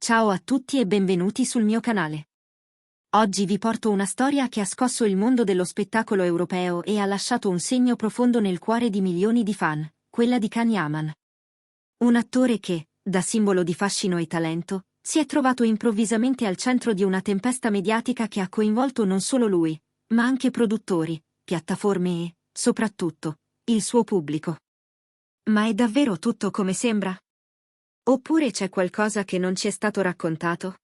Ciao a tutti e benvenuti sul mio canale. Oggi vi porto una storia che ha scosso il mondo dello spettacolo europeo e ha lasciato un segno profondo nel cuore di milioni di fan, quella di Can Yaman. Un attore che, da simbolo di fascino e talento, si è trovato improvvisamente al centro di una tempesta mediatica che ha coinvolto non solo lui, ma anche produttori, piattaforme e, soprattutto, il suo pubblico. Ma è davvero tutto come sembra? Oppure c'è qualcosa che non ci è stato raccontato?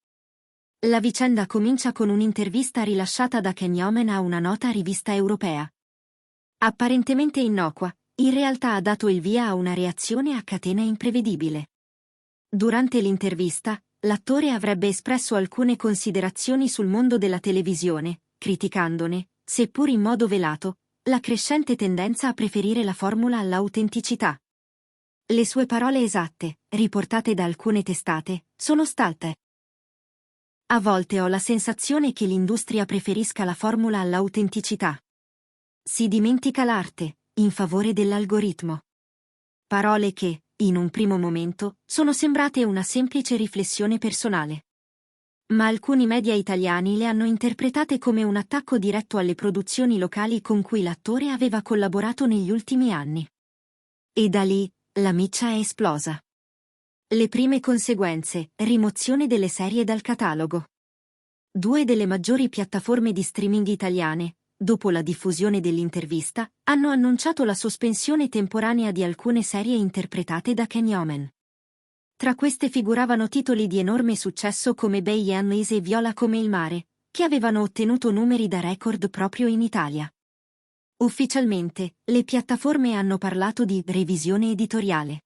La vicenda comincia con un'intervista rilasciata da Can Yaman a una nota rivista europea. Apparentemente innocua, in realtà ha dato il via a una reazione a catena imprevedibile. Durante l'intervista, l'attore avrebbe espresso alcune considerazioni sul mondo della televisione, criticandone, seppur in modo velato, la crescente tendenza a preferire la formula all'autenticità. Le sue parole esatte, riportate da alcune testate, sono state: a volte ho la sensazione che l'industria preferisca la formula all'autenticità. Si dimentica l'arte, in favore dell'algoritmo. Parole che, in un primo momento, sono sembrate una semplice riflessione personale. Ma alcuni media italiani le hanno interpretate come un attacco diretto alle produzioni locali con cui l'attore aveva collaborato negli ultimi anni. E da lì, la miccia è esplosa. Le prime conseguenze: rimozione delle serie dal catalogo. Due delle maggiori piattaforme di streaming italiane, dopo la diffusione dell'intervista, hanno annunciato la sospensione temporanea di alcune serie interpretate da Can Yaman. Tra queste figuravano titoli di enorme successo come Bei Anlis e Viola come il mare, che avevano ottenuto numeri da record proprio in Italia. Ufficialmente, le piattaforme hanno parlato di revisione editoriale.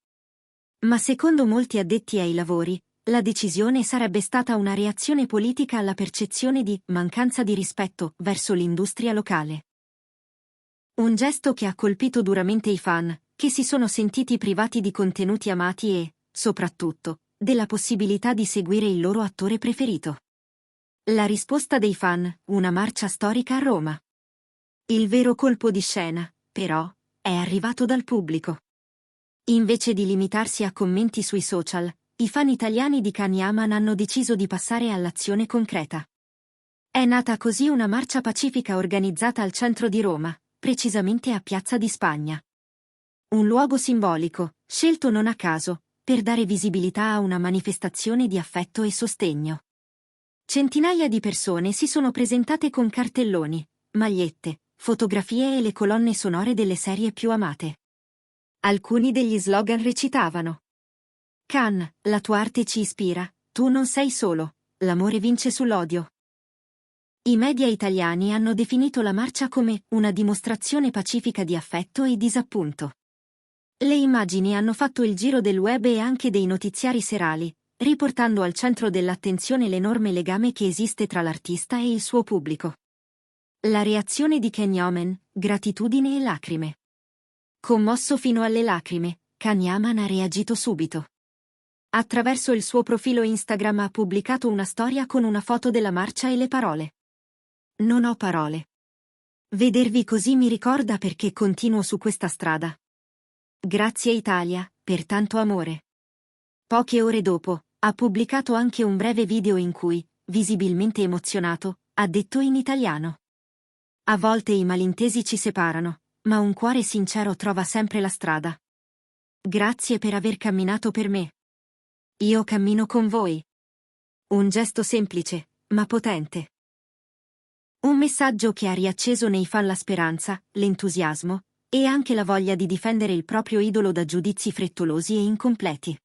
Ma secondo molti addetti ai lavori, la decisione sarebbe stata una reazione politica alla percezione di mancanza di rispetto verso l'industria locale. Un gesto che ha colpito duramente i fan, che si sono sentiti privati di contenuti amati e, soprattutto, della possibilità di seguire il loro attore preferito. La risposta dei fan: una marcia storica a Roma. Il vero colpo di scena, però, è arrivato dal pubblico. Invece di limitarsi a commenti sui social, i fan italiani di Can Yaman hanno deciso di passare all'azione concreta. È nata così una marcia pacifica organizzata al centro di Roma, precisamente a Piazza di Spagna. Un luogo simbolico, scelto non a caso, per dare visibilità a una manifestazione di affetto e sostegno. Centinaia di persone si sono presentate con cartelloni, magliette, fotografie e le colonne sonore delle serie più amate. Alcuni degli slogan recitavano: Can, la tua arte ci ispira, tu non sei solo, l'amore vince sull'odio. I media italiani hanno definito la marcia come una dimostrazione pacifica di affetto e disappunto. Le immagini hanno fatto il giro del web e anche dei notiziari serali, riportando al centro dell'attenzione l'enorme legame che esiste tra l'artista e il suo pubblico. La reazione di Can Yaman: gratitudine e lacrime. Commosso fino alle lacrime, Can Yaman ha reagito subito. Attraverso il suo profilo Instagram ha pubblicato una storia con una foto della marcia e le parole: non ho parole. Vedervi così mi ricorda perché continuo su questa strada. Grazie Italia, per tanto amore. Poche ore dopo, ha pubblicato anche un breve video in cui, visibilmente emozionato, ha detto in italiano: a volte i malintesi ci separano, ma un cuore sincero trova sempre la strada. Grazie per aver camminato per me. Io cammino con voi. Un gesto semplice, ma potente. Un messaggio che ha riacceso nei fan la speranza, l'entusiasmo, e anche la voglia di difendere il proprio idolo da giudizi frettolosi e incompleti.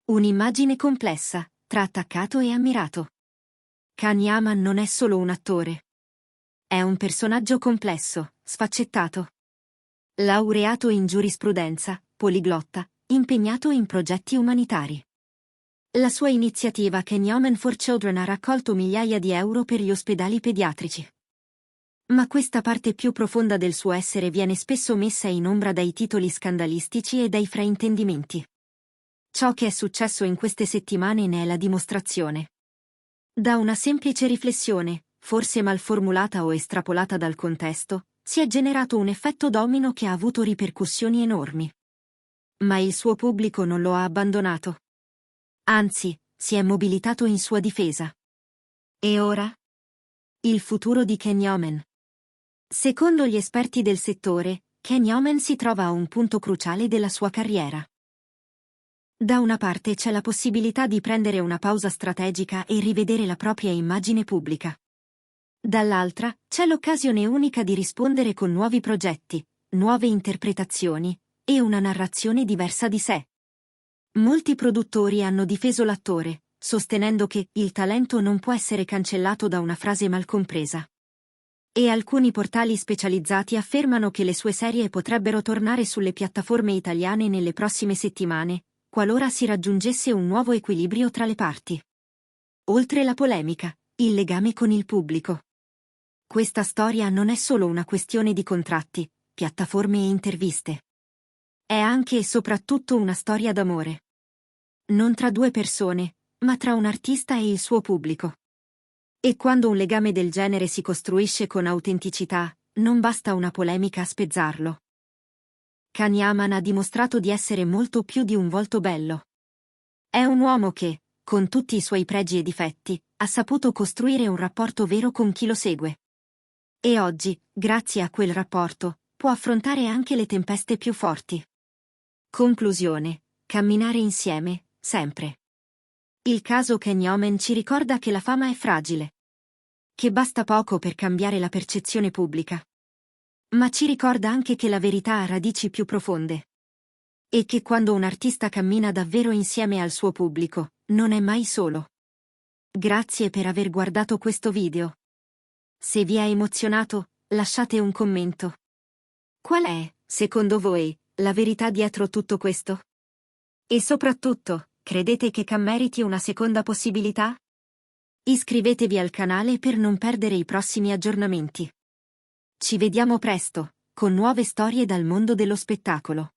Un'immagine complessa, tra attaccato e ammirato. Can Yaman non è solo un attore. È un personaggio complesso, sfaccettato. Laureato in giurisprudenza, poliglotta, impegnato in progetti umanitari. La sua iniziativa Can Yaman for Children ha raccolto migliaia di euro per gli ospedali pediatrici. Ma questa parte più profonda del suo essere viene spesso messa in ombra dai titoli scandalistici e dai fraintendimenti. Ciò che è successo in queste settimane ne è la dimostrazione. Da una semplice riflessione, forse mal formulata o estrapolata dal contesto, si è generato un effetto domino che ha avuto ripercussioni enormi. Ma il suo pubblico non lo ha abbandonato. Anzi, si è mobilitato in sua difesa. E ora? Il futuro di Can Yaman. Secondo gli esperti del settore, Can Yaman si trova a un punto cruciale della sua carriera. Da una parte c'è la possibilità di prendere una pausa strategica e rivedere la propria immagine pubblica. Dall'altra, c'è l'occasione unica di rispondere con nuovi progetti, nuove interpretazioni e una narrazione diversa di sé. Molti produttori hanno difeso l'attore, sostenendo che il talento non può essere cancellato da una frase mal compresa. E alcuni portali specializzati affermano che le sue serie potrebbero tornare sulle piattaforme italiane nelle prossime settimane, qualora si raggiungesse un nuovo equilibrio tra le parti. Oltre la polemica, il legame con il pubblico. Questa storia non è solo una questione di contratti, piattaforme e interviste. È anche e soprattutto una storia d'amore. Non tra due persone, ma tra un artista e il suo pubblico. E quando un legame del genere si costruisce con autenticità, non basta una polemica a spezzarlo. Can Yaman ha dimostrato di essere molto più di un volto bello. È un uomo che, con tutti i suoi pregi e difetti, ha saputo costruire un rapporto vero con chi lo segue. E oggi, grazie a quel rapporto, può affrontare anche le tempeste più forti. Conclusione: camminare insieme, sempre. Il caso Can Yaman ci ricorda che la fama è fragile. Che basta poco per cambiare la percezione pubblica. Ma ci ricorda anche che la verità ha radici più profonde. E che quando un artista cammina davvero insieme al suo pubblico, non è mai solo. Grazie per aver guardato questo video. Se vi ha emozionato, lasciate un commento. Qual è, secondo voi, la verità dietro tutto questo? E soprattutto, credete che Can meriti una seconda possibilità? Iscrivetevi al canale per non perdere i prossimi aggiornamenti. Ci vediamo presto, con nuove storie dal mondo dello spettacolo.